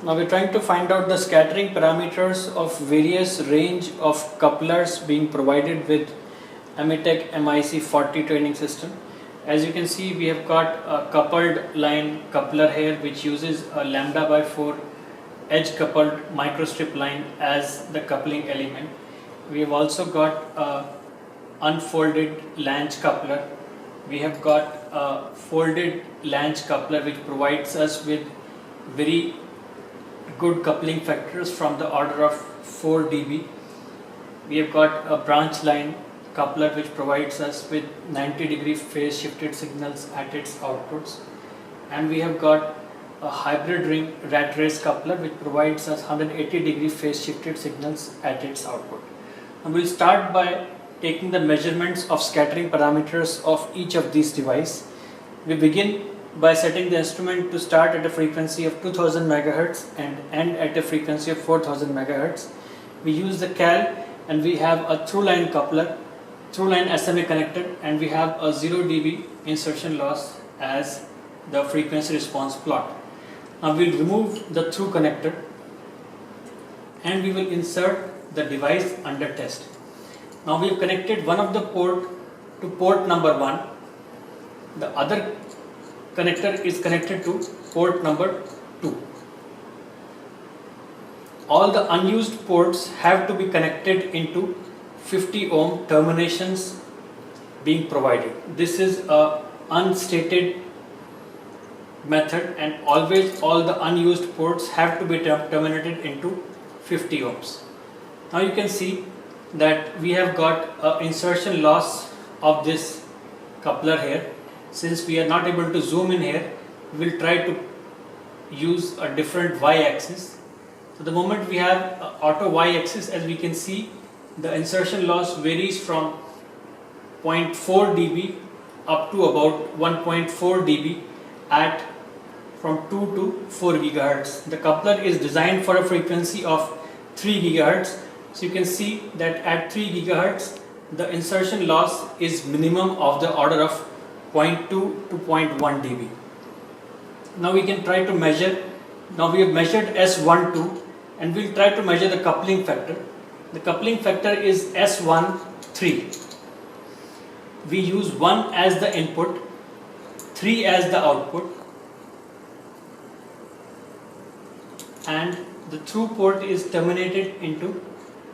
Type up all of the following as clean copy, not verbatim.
Now we're trying to find out the scattering parameters of various range of couplers being provided with Amitec MIC40 training system. As you can see, we have got a coupled line coupler here which uses a lambda by 4 edge coupled microstrip line as the coupling element. We have also got a unfolded lange coupler. We have got a folded lange coupler which provides us with very good coupling factors from the order of 4 dB. We have got a branch line coupler which provides us with 90-degree phase shifted signals at its outputs, and we have got a hybrid ring rat race coupler which provides us 180-degree phase shifted signals at its output. And we'll start by taking the measurements of scattering parameters of each of these devices. We begin by setting the instrument to start at a frequency of 2000 MHz and end at a frequency of 4000 MHz. We use the cal and we have a through line coupler, through line SMA connected, and we have a 0 dB insertion loss as the frequency response plot. Now we'll remove the through connector and we will insert the device under test. Now we have connected one of the port to port number 1. The other connector is connected to port number 2. All the unused ports have to be connected into 50 ohm terminations being provided. This is a unstated method, and always all the unused ports have to be terminated into 50 ohms. Now you can see that we have got an insertion loss of this coupler here. Since we are not able to zoom in here, we will try to use a different y-axis. So the moment we have auto y-axis, as we can see, the insertion loss varies from 0.4 dB up to about 1.4 dB at from 2 to 4 GHz. The coupler is designed for a frequency of 3 GHz. So you can see that at 3 GHz, the insertion loss is minimum of the order of 0.2 to 0.1 dB. Now we can try to measure. Now we have measured S12 and we'll try to measure the coupling factor. The coupling factor is S13. We use 1 as the input, 3 as the output, and the through port is terminated into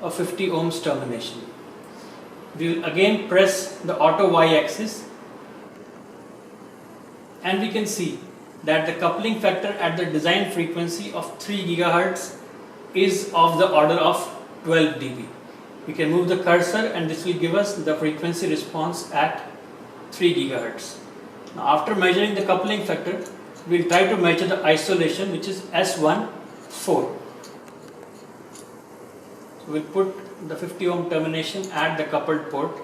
a 50 ohms termination. We will again press the auto y-axis and we can see that the coupling factor at the design frequency of 3 GHz is of the order of 12 dB. We can move the cursor and this will give us the frequency response at 3 GHz. Now after measuring the coupling factor, we will try to measure the isolation, which is S14. So we will put the 50 ohm termination at the coupled port.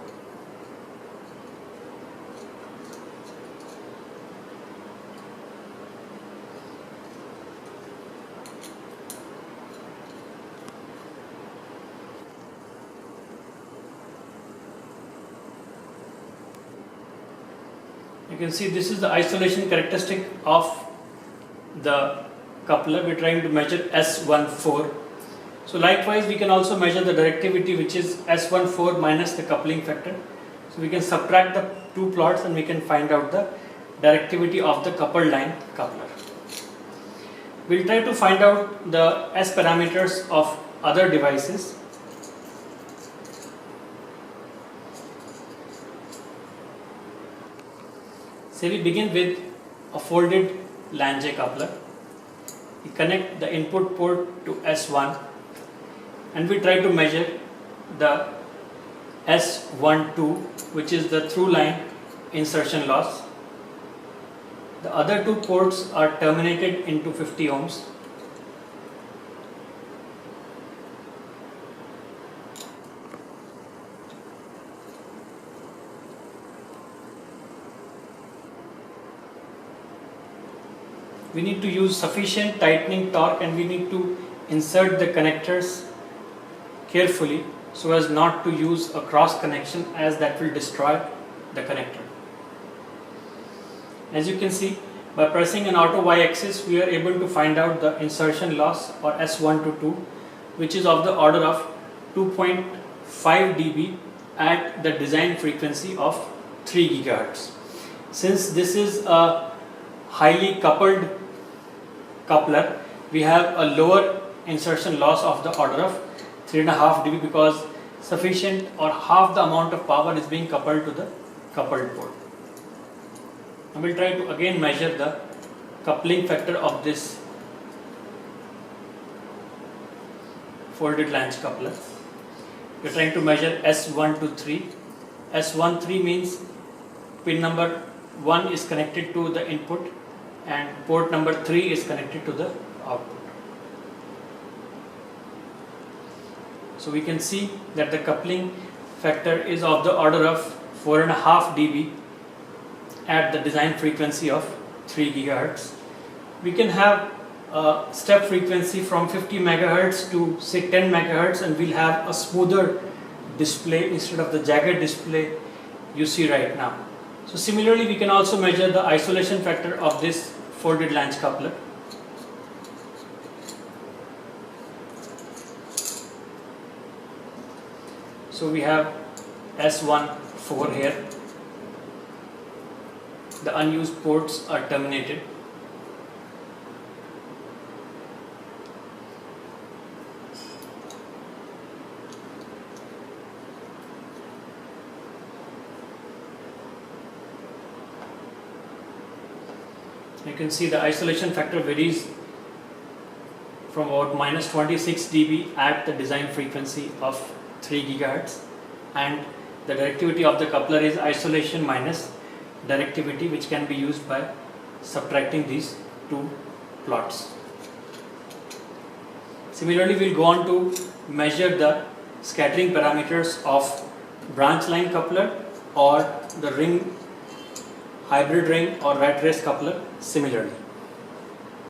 You can see this is the isolation characteristic of the coupler. We are trying to measure S14. So likewise we can also measure the directivity, which is S14 minus the coupling factor. So we can subtract the two plots and we can find out the directivity of the coupled line coupler. We will try to find out the S parameters of other devices. Say we begin with a folded lange coupler. We connect the input port to S1 and we try to measure the S12, which is the through line insertion loss. The other two ports are terminated into 50 ohms. We need to use sufficient tightening torque and we need to insert the connectors carefully so as not to use a cross connection, as that will destroy the connector. As you can see, By pressing an auto y-axis, we are able to find out the insertion loss or S1 to 2, which is of the order of 2.5 dB at the design frequency of 3 GHz. Since this is a highly coupled coupler, we have a lower insertion loss of the order of 3.5 dB because sufficient or half the amount of power is being coupled to the coupled port. I will try to again measure the coupling factor of this folded flange coupler. We are trying to measure S1 to 3. S13 means pin number 1 is connected to the input and port number 3 is connected to the output. So we can see that the coupling factor is of the order of 4.5 dB at the design frequency of 3 GHz. We can have a step frequency from 50 MHz to say 10 MHz, and we'll have a smoother display instead of the jagged display you see right now. So similarly, we can also measure the isolation factor of this folded flange coupler. So we have S14 here. The unused ports are terminated. You can see the isolation factor varies from about -26 dB at the design frequency of 3 GHz, and the directivity of the coupler is isolation minus directivity, which can be used by subtracting these two plots. Similarly, we will go on to measure the scattering parameters of branch line coupler or the ring, hybrid ring or rat race coupler similarly.